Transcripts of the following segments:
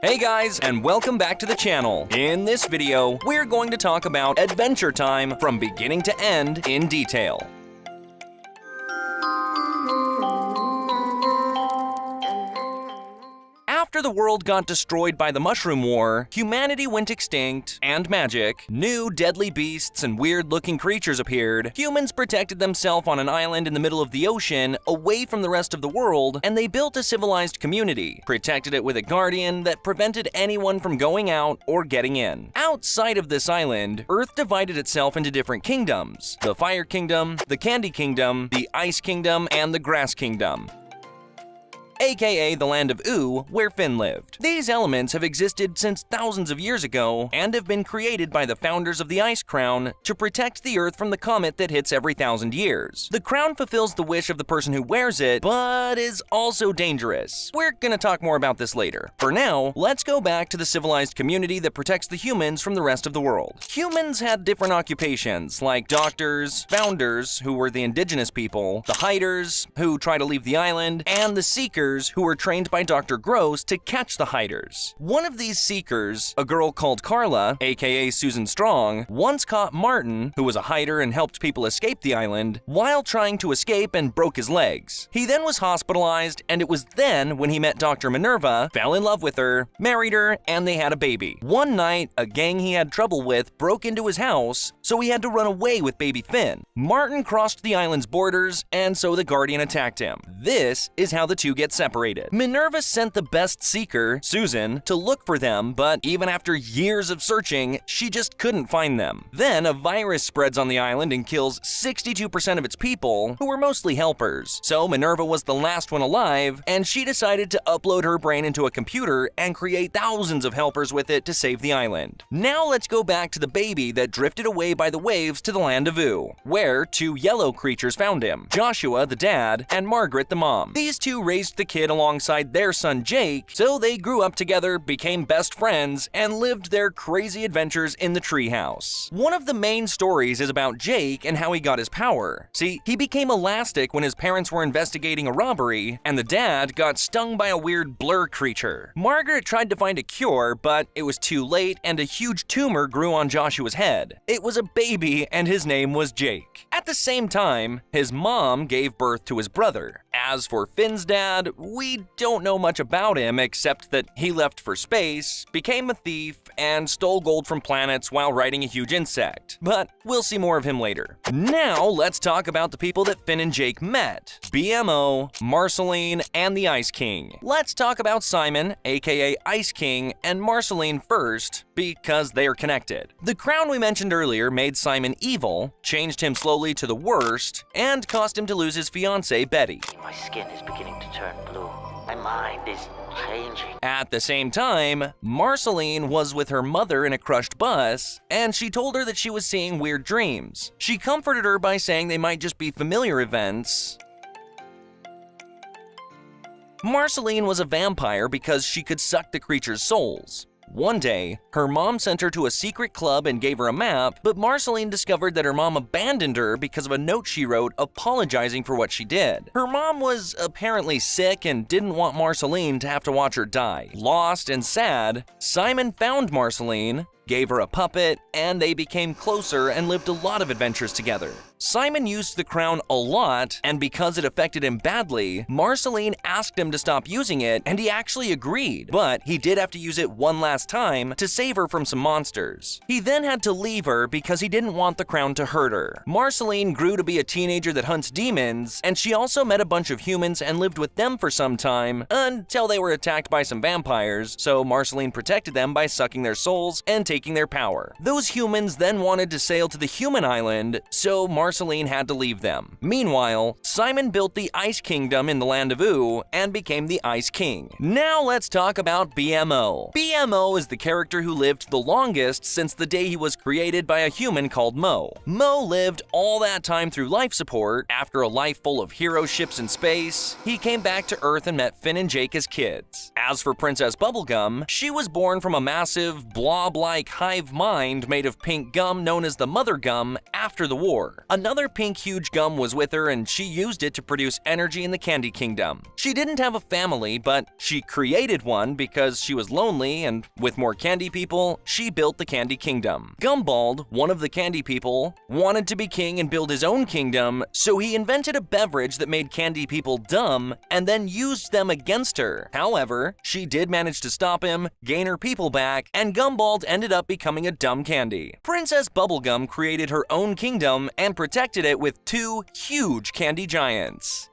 Hey guys, and welcome back to the channel. In this video, we're going to talk about Adventure Time from beginning to end in detail. After the world got destroyed by the Mushroom War, humanity went extinct, and magic, new deadly beasts and weird-looking creatures appeared. Humans protected themselves on an island in the middle of the ocean, away from the rest of the world, and they built a civilized community, protected it with a guardian that prevented anyone from going out or getting in. Outside of this island, Earth divided itself into different kingdoms: the Fire Kingdom, the Candy Kingdom, the Ice Kingdom, and the Grass Kingdom, aka the land of Ooo, where Finn lived. These elements have existed since thousands of years ago and have been created by the founders of the Ice Crown to protect the Earth from the comet that hits every 1,000 years. The crown fulfills the wish of the person who wears it, but is also dangerous. We're gonna talk more about this later. For now, let's go back to the civilized community that protects the humans from the rest of the world. Humans had different occupations, like doctors, founders, who were the indigenous people, the hiders, who try to leave the island, and the seekers, who were trained by Dr. Gross to catch the hiders. One of these seekers, a girl called Carla, aka Susan Strong, once caught Martin, who was a hider and helped people escape the island, while trying to escape and broke his legs. He then was hospitalized, and it was then when he met Dr. Minerva, fell in love with her, married her, and they had a baby. One night, a gang he had trouble with broke into his house, so he had to run away with baby Finn. Martin crossed the island's borders, and so the Guardian attacked him. This is how the two get separated. Minerva sent the best seeker, Susan, to look for them, but even after years of searching, she just couldn't find them. Then a virus spreads on the island and kills 62% of its people, who were mostly helpers. So Minerva was the last one alive, and she decided to upload her brain into a computer and create thousands of helpers with it to save the island. Now let's go back to the baby that drifted away by the waves to the land of Ooo, where two yellow creatures found him: Joshua, the dad, and Margaret, the mom. These two raised the kid alongside their son Jake, so they grew up together, became best friends, and lived their crazy adventures in the treehouse. One of the main stories is about Jake and how he got his power. See, he became elastic when his parents were investigating a robbery, and the dad got stung by a weird blur creature. Margaret tried to find a cure, but it was too late, and a huge tumor grew on Joshua's head. It was a baby, and his name was Jake. At the same time, his mom gave birth to his brother. As for Finn's dad, we don't know much about him except that he left for space, became a thief, and stole gold from planets while riding a huge insect. But we'll see more of him later. Now let's talk about the people that Finn and Jake met: BMO, Marceline, and the Ice King. Let's talk about Simon, aka Ice King, and Marceline first, because they are connected. The crown we mentioned earlier made Simon evil, changed him slowly to the worst, and caused him to lose his fiancée, Betty. My skin is beginning to turn blue. My mind is changing. At the same time, Marceline was with her mother in a crushed bus, and she told her that she was seeing weird dreams. She comforted her by saying they might just be familiar events. Marceline was a vampire because she could suck the creature's souls. One day, her mom sent her to a secret club and gave her a map, but Marceline discovered that her mom abandoned her because of a note she wrote apologizing for what she did. Her mom was apparently sick and didn't want Marceline to have to watch her die. Lost and sad, Simon found Marceline, gave her a puppet, and they became closer and lived a lot of adventures together. Simon used the crown a lot, and because it affected him badly, Marceline asked him to stop using it, and he actually agreed, but he did have to use it one last time to save her from some monsters. He then had to leave her because he didn't want the crown to hurt her. Marceline grew to be a teenager that hunts demons, and she also met a bunch of humans and lived with them for some time, until they were attacked by some vampires, so Marceline protected them by sucking their souls and taking their power. Those humans then wanted to sail to the human island, so Marceline had to leave them. Meanwhile, Simon built the Ice Kingdom in the land of Ooo and became the Ice King. Now let's talk about BMO. BMO is the character who lived the longest since the day he was created by a human called Mo. Mo lived all that time through life support. After a life full of hero ships in space, he came back to Earth and met Finn and Jake as kids. As for Princess Bubblegum, she was born from a massive blob-like hive mind made of pink gum known as the Mother Gum after the war. A Another pink huge gum was with her and she used it to produce energy in the Candy Kingdom. She didn't have a family, but she created one because she was lonely, and with more candy people, she built the Candy Kingdom. Gumball, one of the candy people, wanted to be king and build his own kingdom, so he invented a beverage that made candy people dumb and then used them against her. However, she did manage to stop him, gain her people back, and Gumball ended up becoming a dumb candy. Princess Bubblegum created her own kingdom and protected it with 2 huge candy giants.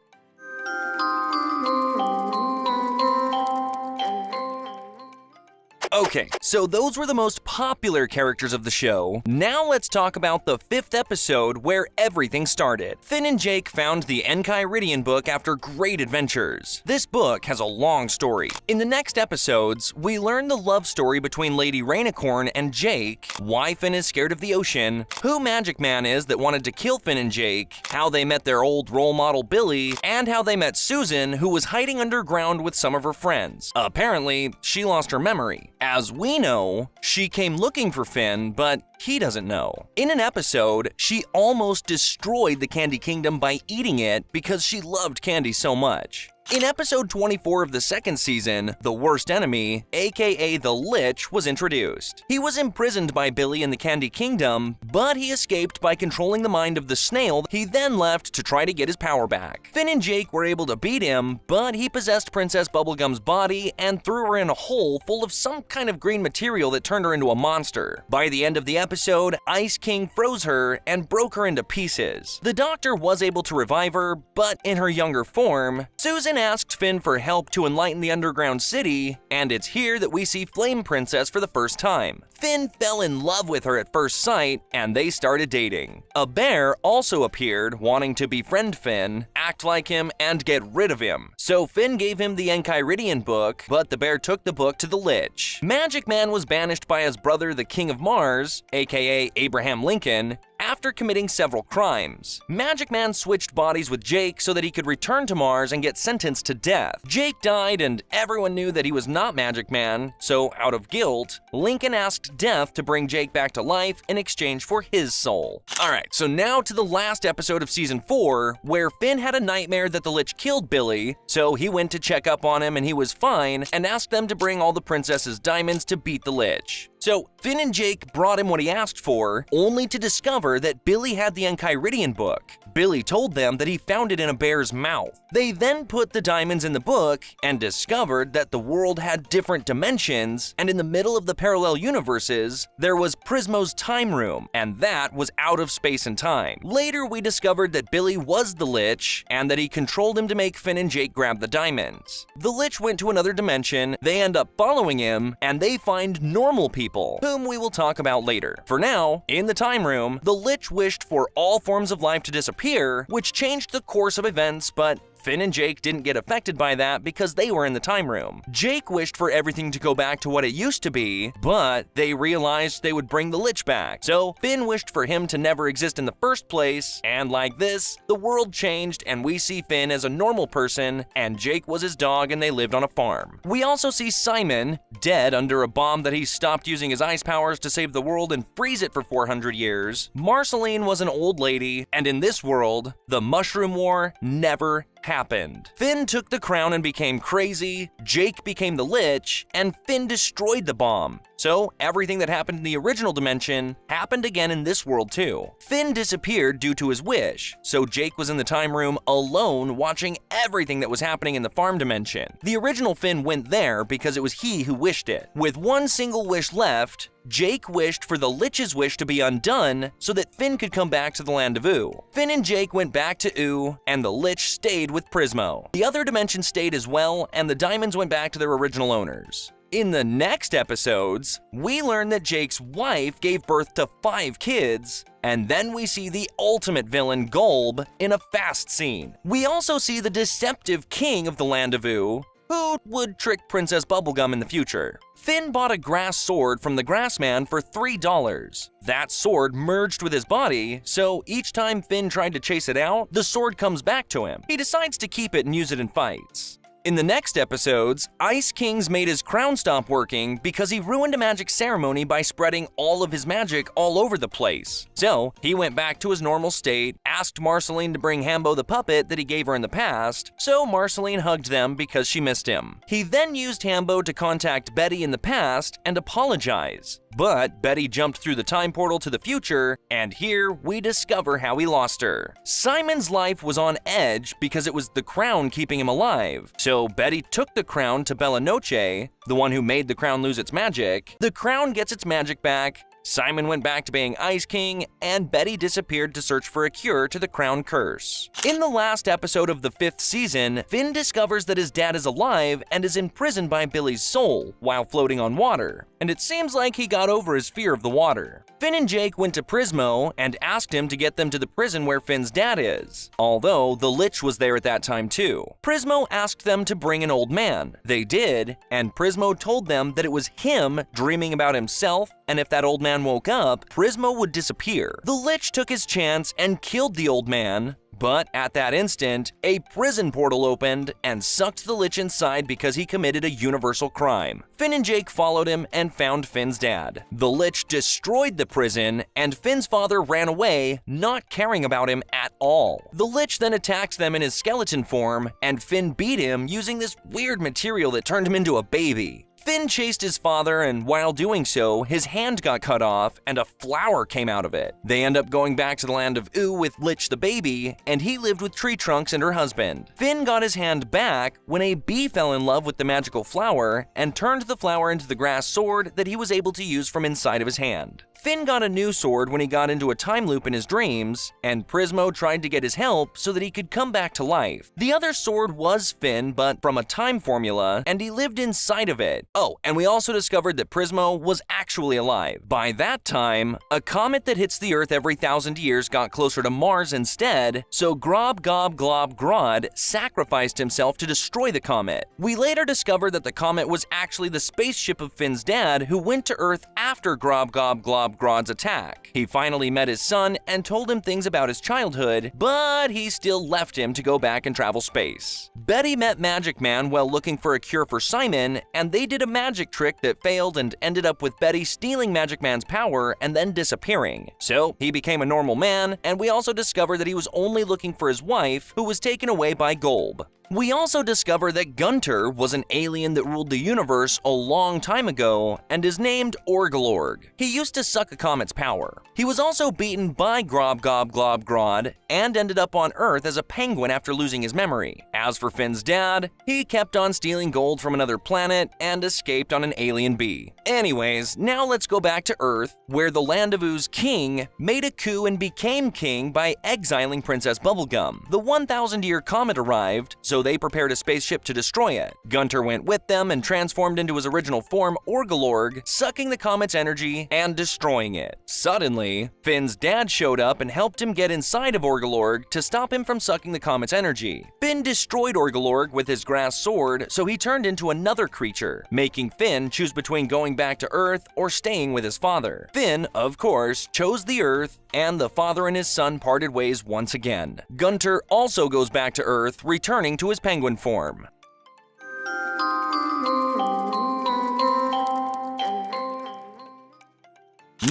Okay, so those were the most popular characters of the show. Now let's talk about the 5th episode where everything started. Finn and Jake found the Enchiridion book after great adventures. This book has a long story. In the next episodes, we learn the love story between Lady Rainicorn and Jake, why Finn is scared of the ocean, who Magic Man is that wanted to kill Finn and Jake, how they met their old role model Billy, and how they met Susan, who was hiding underground with some of her friends. Apparently, she lost her memory. As we know, she came looking for Finn, but he doesn't know. In an episode, she almost destroyed the Candy Kingdom by eating it because she loved candy so much. In episode 24 of the 2nd season, the worst enemy, aka the Lich, was introduced. He was imprisoned by Billy in the Candy Kingdom, but he escaped by controlling the mind of the snail. He then left to try to get his power back. Finn and Jake were able to beat him, but he possessed Princess Bubblegum's body and threw her in a hole full of some kind of green material that turned her into a monster. By the end of the episode, Ice King froze her and broke her into pieces. The doctor was able to revive her, but in her younger form. Susan asked Finn for help to enlighten the underground city, and it's here that we see Flame Princess for the first time. Finn fell in love with her at first sight, and they started dating. A bear also appeared, wanting to befriend Finn, act like him, and get rid of him. So Finn gave him the Enchiridion book, but the bear took the book to the Lich. Magic Man was banished by his brother, the King of Mars, aka Abraham Lincoln, after committing several crimes. Magic Man switched bodies with Jake so that he could return to Mars and get sentenced to death. Jake died and everyone knew that he was not Magic Man, so out of guilt, Lincoln asked Death to bring Jake back to life in exchange for his soul. Alright, so now to the last episode of Season 4, where Finn had a nightmare that the Lich killed Billy, so he went to check up on him and he was fine, and asked them to bring all the princess's diamonds to beat the Lich. So Finn and Jake brought him what he asked for, only to discover that Billy had the Enchiridion book. Billy told them that he found it in a bear's mouth. They then put the diamonds in the book and discovered that the world had different dimensions, and in the middle of the parallel universes, there was Prismo's time room, and that was out of space and time. Later, we discovered that Billy was the Lich, and that he controlled him to make Finn and Jake grab the diamonds. The Lich went to another dimension, they end up following him, and they find normal people, whom we will talk about later. For now, in the time room, the Lich wished for all forms of life to disappear, which changed the course of events, but Finn and Jake didn't get affected by that because they were in the time room. Jake wished for everything to go back to what it used to be, but they realized they would bring the Lich back. So Finn wished for him to never exist in the first place, and like this, the world changed and we see Finn as a normal person, and Jake was his dog and they lived on a farm. We also see Simon, dead under a bomb that he stopped using his ice powers to save the world and freeze it for 400 years. Marceline was an old lady, and in this world, the Mushroom War never happened. Finn took the crown and became crazy, Jake became the Lich, and Finn destroyed the bomb. So everything that happened in the original dimension happened again in this world too. Finn disappeared due to his wish, so Jake was in the time room alone watching everything that was happening in the farm dimension. The original Finn went there because it was he who wished it. With one single wish left, Jake wished for the Lich's wish to be undone so that Finn could come back to the land of Oo. Finn and Jake went back to Oo, and the Lich stayed with Prismo. The other dimension stayed as well, and the diamonds went back to their original owners. In the next episodes, we learn that Jake's wife gave birth to 5 kids, and then we see the ultimate villain, Golb, in a fast scene. We also see the deceptive king of the land of Oo, who would trick Princess Bubblegum in the future. Finn bought a grass sword from the Grassman for $3. That sword merged with his body, so each time Finn tried to chase it out, the sword comes back to him. He decides to keep it and use it in fights. In the next episodes, Ice King's made his crown stop working because he ruined a magic ceremony by spreading all of his magic all over the place. So, he went back to his normal state, asked Marceline to bring Hambo the puppet that he gave her in the past, so Marceline hugged them because she missed him. He then used Hambo to contact Betty in the past and apologize. But Betty jumped through the time portal to the future, and here we discover how he lost her. Simon's life was on edge because it was the crown keeping him alive. So Betty took the crown to Bella Noche, the one who made the crown lose its magic. The crown gets its magic back, Simon went back to being Ice King, and Betty disappeared to search for a cure to the crown curse. In the last episode of the 5th season, Finn discovers that his dad is alive and is imprisoned by Billy's soul while floating on water, and it seems like he got over his fear of the water. Finn and Jake went to Prismo and asked him to get them to the prison where Finn's dad is, although the Lich was there at that time too. Prismo asked them to bring an old man. They did, and Prismo told them that it was him dreaming about himself, and if that old man woke up, Prismo would disappear. The Lich took his chance and killed the old man, but at that instant, a prison portal opened and sucked the Lich inside because he committed a universal crime. Finn and Jake followed him and found Finn's dad. The Lich destroyed the prison, and Finn's father ran away, not caring about him at all. The Lich then attacked them in his skeleton form, and Finn beat him using this weird material that turned him into a baby. Finn chased his father, and while doing so, his hand got cut off and a flower came out of it. They end up going back to the land of Ooo with Lich the baby, and he lived with Tree Trunks and her husband. Finn got his hand back when a bee fell in love with the magical flower and turned the flower into the grass sword that he was able to use from inside of his hand. Finn got a new sword when he got into a time loop in his dreams, and Prismo tried to get his help so that he could come back to life. The other sword was Finn, but from a time formula, and he lived inside of it. Oh, and we also discovered that Prismo was actually alive. By that time, a comet that hits the Earth every 1,000 years got closer to Mars instead, so Grob Gob Glob Grodd sacrificed himself to destroy the comet. We later discovered that the comet was actually the spaceship of Finn's dad, who went to Earth after Grob Gob Glob Grodd's attack. He finally met his son and told him things about his childhood, but he still left him to go back and travel space. Betty met Magic Man while looking for a cure for Simon, and they did a magic trick that failed and ended up with Betty stealing Magic Man's power and then disappearing. So he became a normal man, and we also discovered that he was only looking for his wife, who was taken away by Golb. We also discover that Gunter was an alien that ruled the universe a long time ago and is named Orgolorg. He used to suck a comet's power. He was also beaten by Grob Gob Glob Grodd and ended up on Earth as a penguin after losing his memory. As for Finn's dad, he kept on stealing gold from another planet and escaped on an alien bee. Anyways, now let's go back to Earth, where the Land of Oo's king made a coup and became king by exiling Princess Bubblegum. The 1,000-year comet arrived, so they prepared a spaceship to destroy it. Gunter went with them and transformed into his original form, Orgolorg, sucking the comet's energy and destroying it. Suddenly, Finn's dad showed up and helped him get inside of Orgolorg to stop him from sucking the comet's energy. Finn destroyed Orgolorg with his grass sword, so he turned into another creature, making Finn choose between going back to Earth or staying with his father. Finn, of course, chose the Earth, and the father and his son parted ways once again. Gunter also goes back to Earth, returning to his penguin form.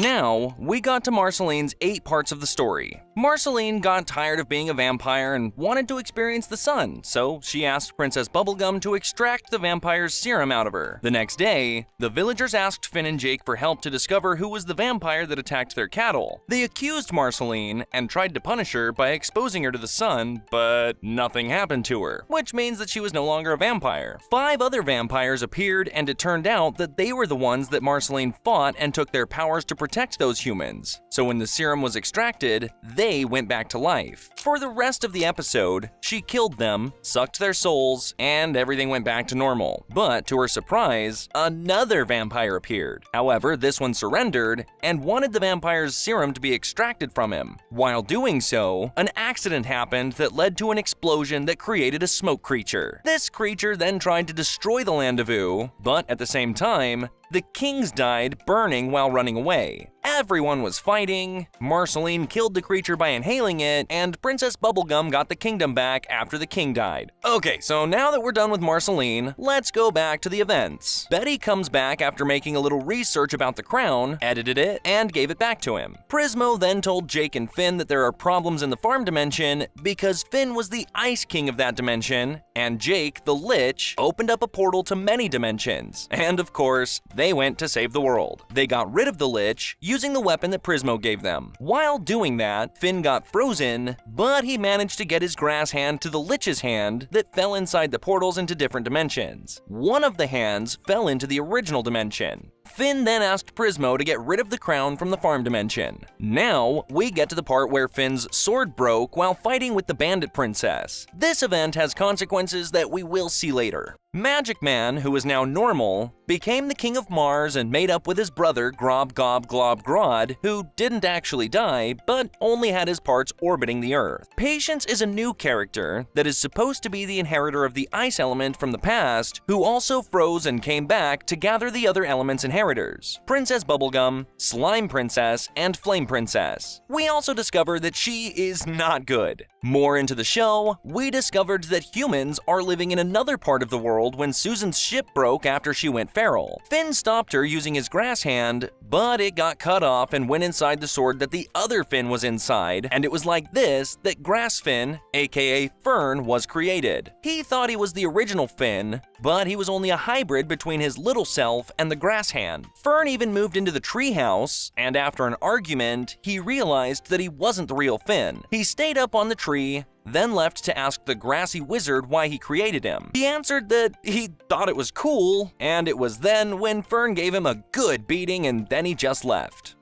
Now, we got to Marceline's 8 parts of the story. Marceline got tired of being a vampire and wanted to experience the sun, so she asked Princess Bubblegum to extract the vampire's serum out of her. The next day, the villagers asked Finn and Jake for help to discover who was the vampire that attacked their cattle. They accused Marceline and tried to punish her by exposing her to the sun, but nothing happened to her, which means that she was no longer a vampire. 5 other vampires appeared, and it turned out that they were the ones that Marceline fought and took their powers to protect those humans. So when the serum was extracted, they went back to life. For the rest of the episode, she killed them, sucked their souls, and everything went back to normal. But to her surprise, another vampire appeared. However, this one surrendered and wanted the vampire's serum to be extracted from him. While doing so, an accident happened that led to an explosion that created a smoke creature. This creature then tried to destroy the Land of Ooo, but at the same time, the kings died burning while running away. Everyone was fighting, Marceline killed the creature by inhaling it, and Princess Bubblegum got the kingdom back after the king died. Okay, so now that we're done with Marceline, let's go back to the events. Betty comes back after making a little research about the crown, edited it, and gave it back to him. Prismo then told Jake and Finn that there are problems in the farm dimension because Finn was the Ice King of that dimension, and Jake, the Lich, opened up a portal to many dimensions. And of course, they went to save the world. They got rid of the Lich using the weapon that Prismo gave them. While doing that, Finn got frozen, but he managed to get his grass hand to the Lich's hand that fell inside the portals into different dimensions. One of the hands fell into the original dimension. Finn then asked Prismo to get rid of the crown from the farm dimension. Now, we get to the part where Finn's sword broke while fighting with the bandit princess. This event has consequences that we will see later. Magic Man, who is now normal, became the king of Mars and made up with his brother Grob Gob Glob Grodd, who didn't actually die, but only had his parts orbiting the Earth. Patience is a new character that is supposed to be the inheritor of the ice element from the past, who also froze and came back to gather the other element's inheritors: Princess Bubblegum, Slime Princess, and Flame Princess. We also discover that she is not good. More into the show, we discovered that humans are living in another part of the world when Susan's ship broke after she went feral. Finn stopped her using his grass hand, but it got cut off and went inside the sword that the other Finn was inside, and it was like this that Grass Finn, aka Fern, was created. He thought he was the original Finn, but he was only a hybrid between his little self and the grass hand. Fern even moved into the treehouse, and after an argument, he realized that he wasn't the real Finn. He stayed up on the tree, then left to ask the grassy wizard why he created him. He answered that he thought it was cool, and it was then when Fern gave him a good beating and then he just left.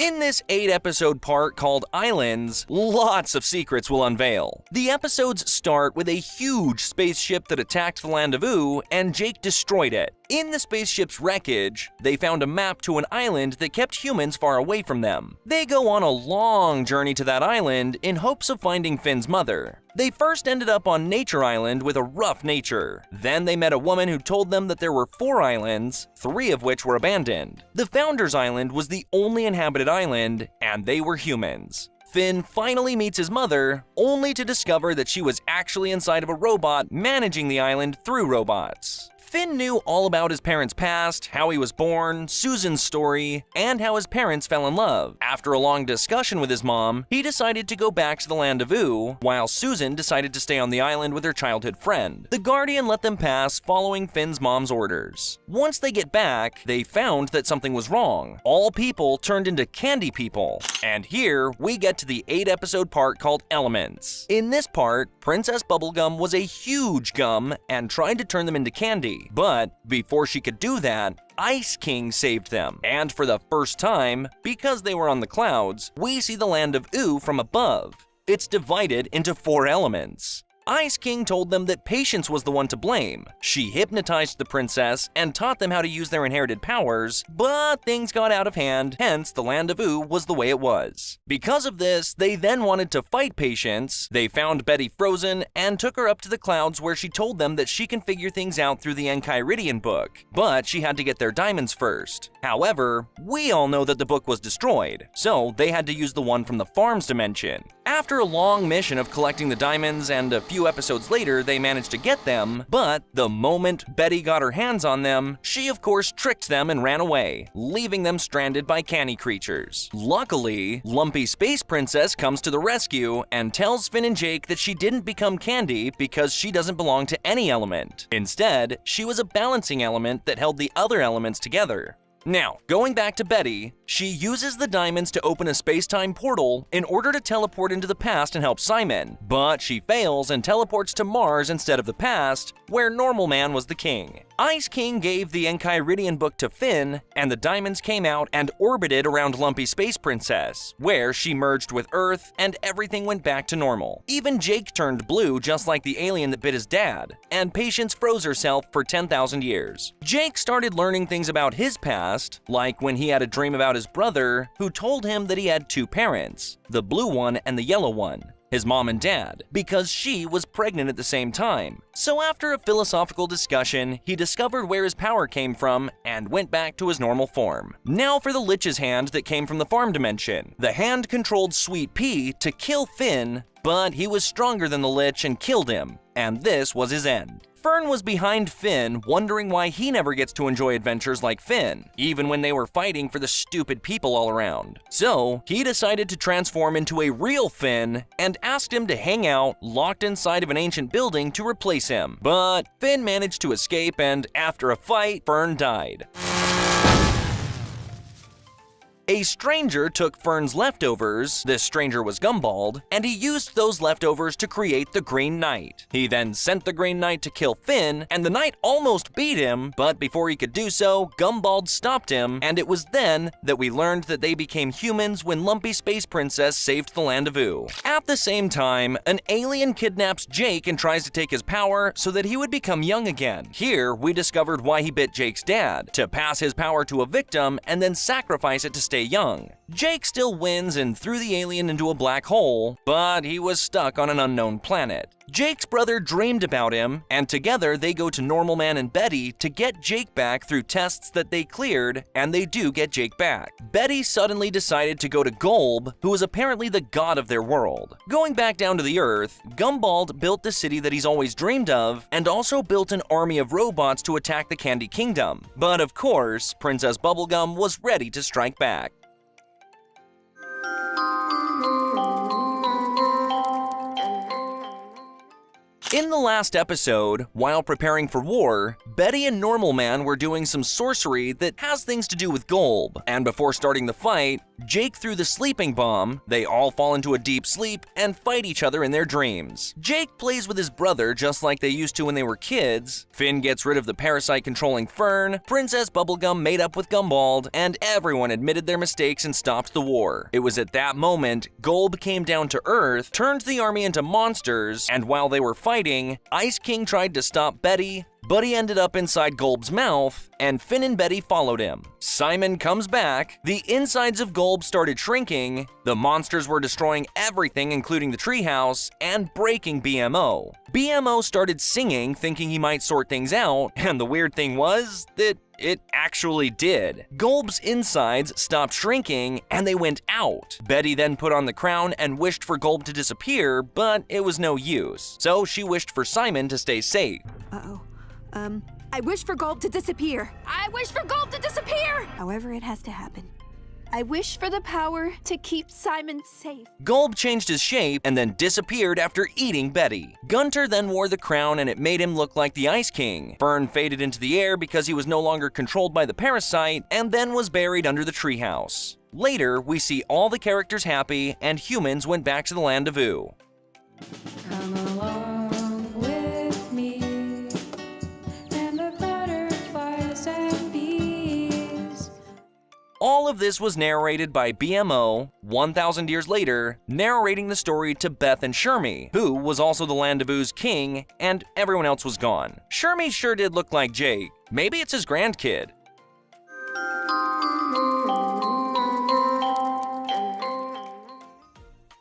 In this 8-episode part called Islands, lots of secrets will unveil. The episodes start with a huge spaceship that attacked the land of Oo, and Jake destroyed it. In the spaceship's wreckage, they found a map to an island that kept humans far away from them. They go on a long journey to that island in hopes of finding Finn's mother. They first ended up on Nature Island with a rough nature. Then they met a woman who told them that there were 4 islands, 3 of which were abandoned. The Founder's Island was the only inhabited island, and they were humans. Finn finally meets his mother, only to discover that she was actually inside of a robot managing the island through robots. Finn knew all about his parents' past, how he was born, Susan's story, and how his parents fell in love. After a long discussion with his mom, he decided to go back to the land of Oo, while Susan decided to stay on the island with her childhood friend. The Guardian let them pass following Finn's mom's orders. Once they get back, they found that something was wrong. All people turned into candy people. And here, we get to the 8-episode part called Elements. In this part, Princess Bubblegum was a huge gum and tried to turn them into candy. But before she could do that, Ice King saved them. And for the first time, because they were on the clouds, we see the land of Oo from above. It's divided into 4 elements. Ice King told them that Patience was the one to blame. She hypnotized the princess and taught them how to use their inherited powers, but things got out of hand, hence the land of Oo was the way it was. Because of this, they then wanted to fight Patience. They found Betty frozen and took her up to the clouds where she told them that she can figure things out through the Enchiridion book, but she had to get their diamonds first. However, we all know that the book was destroyed, so they had to use the one from the farm's dimension. After a long mission of collecting the diamonds and a few episodes later, they managed to get them, but the moment Betty got her hands on them, she of course tricked them and ran away, leaving them stranded by canny creatures. Luckily, Lumpy Space Princess comes to the rescue and tells Finn and Jake that she didn't become candy because she doesn't belong to any element. Instead, she was a balancing element that held the other elements together. Now, going back to Betty, she uses the diamonds to open a space-time portal in order to teleport into the past and help Simon, but she fails and teleports to Mars instead of the past, where Normal Man was the king. Ice King gave the Enchiridion book to Finn, and the diamonds came out and orbited around Lumpy Space Princess, where she merged with Earth and everything went back to normal. Even Jake turned blue just like the alien that bit his dad, and Patience froze herself for 10,000 years. Jake started learning things about his past, like when he had a dream about his brother, who told him that he had 2 parents, the blue one and the yellow one. his mom and dad, because she was pregnant at the same time. So after a philosophical discussion, he discovered where his power came from and went back to his normal form. Now for the Lich's hand that came from the farm dimension. The hand controlled Sweet Pea to kill Finn, but he was stronger than the Lich and killed him, and this was his end. Fern was behind Finn, wondering why he never gets to enjoy adventures like Finn, even when they were fighting for the stupid people all around. So, he decided to transform into a real Finn and asked him to hang out, locked inside of an ancient building to replace him. But Finn managed to escape, and after a fight, Fern died. A stranger took Fern's leftovers, this stranger was Gumbald, and he used those leftovers to create the Green Knight. He then sent the Green Knight to kill Finn, and the Knight almost beat him, but before he could do so, Gumbald stopped him, and it was then that we learned that they became humans when Lumpy Space Princess saved the land of Ooo. At the same time, an alien kidnaps Jake and tries to take his power so that he would become young again. Here, we discovered why he bit Jake's dad, to pass his power to a victim and then sacrifice it to stay young. Jake still wins and threw the alien into a black hole, but he was stuck on an unknown planet. Jake's brother dreamed about him, and together they go to Normal Man and Betty to get Jake back through tests that they cleared, and they do get Jake back. Betty suddenly decided to go to Golb, who is apparently the god of their world. Going back down to the Earth, Gumbald built the city that he's always dreamed of, and also built an army of robots to attack the Candy Kingdom. But of course, Princess Bubblegum was ready to strike back. In the last episode, while preparing for war, Betty and Normal Man were doing some sorcery that has things to do with Golb, and before starting the fight, Jake threw the sleeping bomb, they all fall into a deep sleep and fight each other in their dreams. Jake plays with his brother just like they used to when they were kids, Finn gets rid of the parasite controlling Fern, Princess Bubblegum made up with Gumbald, and everyone admitted their mistakes and stopped the war. It was at that moment, Golb came down to Earth, turned the army into monsters, and while they were fighting, Ice King tried to stop Betty, but he ended up inside Golb's mouth, and Finn and Betty followed him. Simon comes back, the insides of Golb started shrinking, the monsters were destroying everything including the treehouse, and breaking BMO. BMO started singing, thinking he might sort things out, and the weird thing was that it actually did. Golb's insides stopped shrinking, and they went out. Betty then put on the crown and wished for Golb to disappear, but it was no use. So she wished for Simon to stay safe. I wish for Golb to disappear. I wish for Golb to disappear! However it has to happen. I wish for the power to keep Simon safe. Golb changed his shape and then disappeared after eating Betty. Gunter then wore the crown and it made him look like the Ice King. Fern faded into the air because he was no longer controlled by the parasite and then was buried under the treehouse. Later, we see all the characters happy and humans went back to the land of Ooo. Come along with me, and the butterflies and bees. All of this was narrated by BMO, 1,000 years later, narrating the story to Beth and Shermie, who was also the Land of Oo's king, and everyone else was gone. Shermie sure did look like Jake. Maybe it's his grandkid.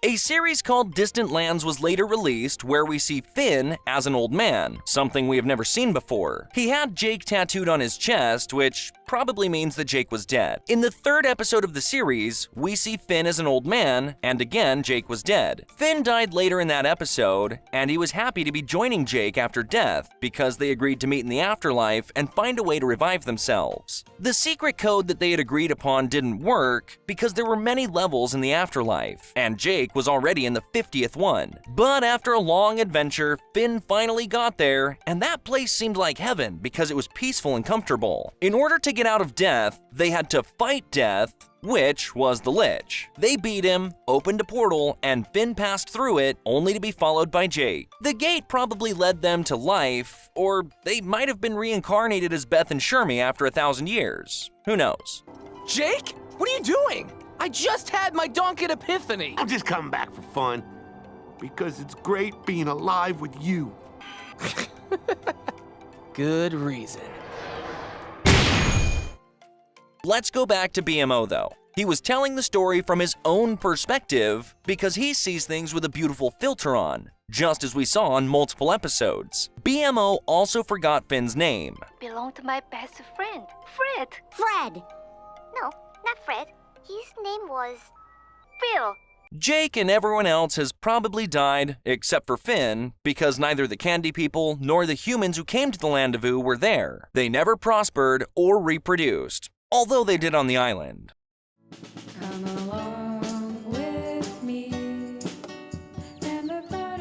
A series called Distant Lands was later released where we see Finn as an old man, something we have never seen before. He had Jake tattooed on his chest, which probably means that Jake was dead. In the third episode of the series, we see Finn as an old man, and again, Jake was dead. Finn died later in that episode, and he was happy to be joining Jake after death because they agreed to meet in the afterlife and find a way to revive themselves. The secret code that they had agreed upon didn't work because there were many levels in the afterlife, and Jake was already in the 50th one. But after a long adventure, Finn finally got there, and that place seemed like heaven because it was peaceful and comfortable. In order to get out of death, they had to fight death, which was the Lich. They beat him, opened a portal, and Finn passed through it, only to be followed by Jake. The gate probably led them to life, or they might have been reincarnated as Beth and Shermie after 1,000 years. Who knows? Jake, what are you doing? I just had my Donkin epiphany. I'm just coming back for fun. Because it's great being alive with you. Good reason. Let's go back to BMO though. He was telling the story from his own perspective because he sees things with a beautiful filter on, just as we saw on multiple episodes. BMO also forgot Finn's name. Belonged to my best friend, Fred. Fred! No, not Fred. His name was Phil. Jake and everyone else has probably died, except for Finn, because neither the Candy People nor the humans who came to the Land of Ooo were there. They never prospered or reproduced, although they did on the island. Come along with me.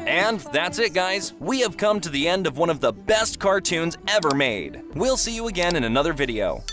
And that's it, guys. We have come to the end of one of the best cartoons ever made. We'll see you again in another video.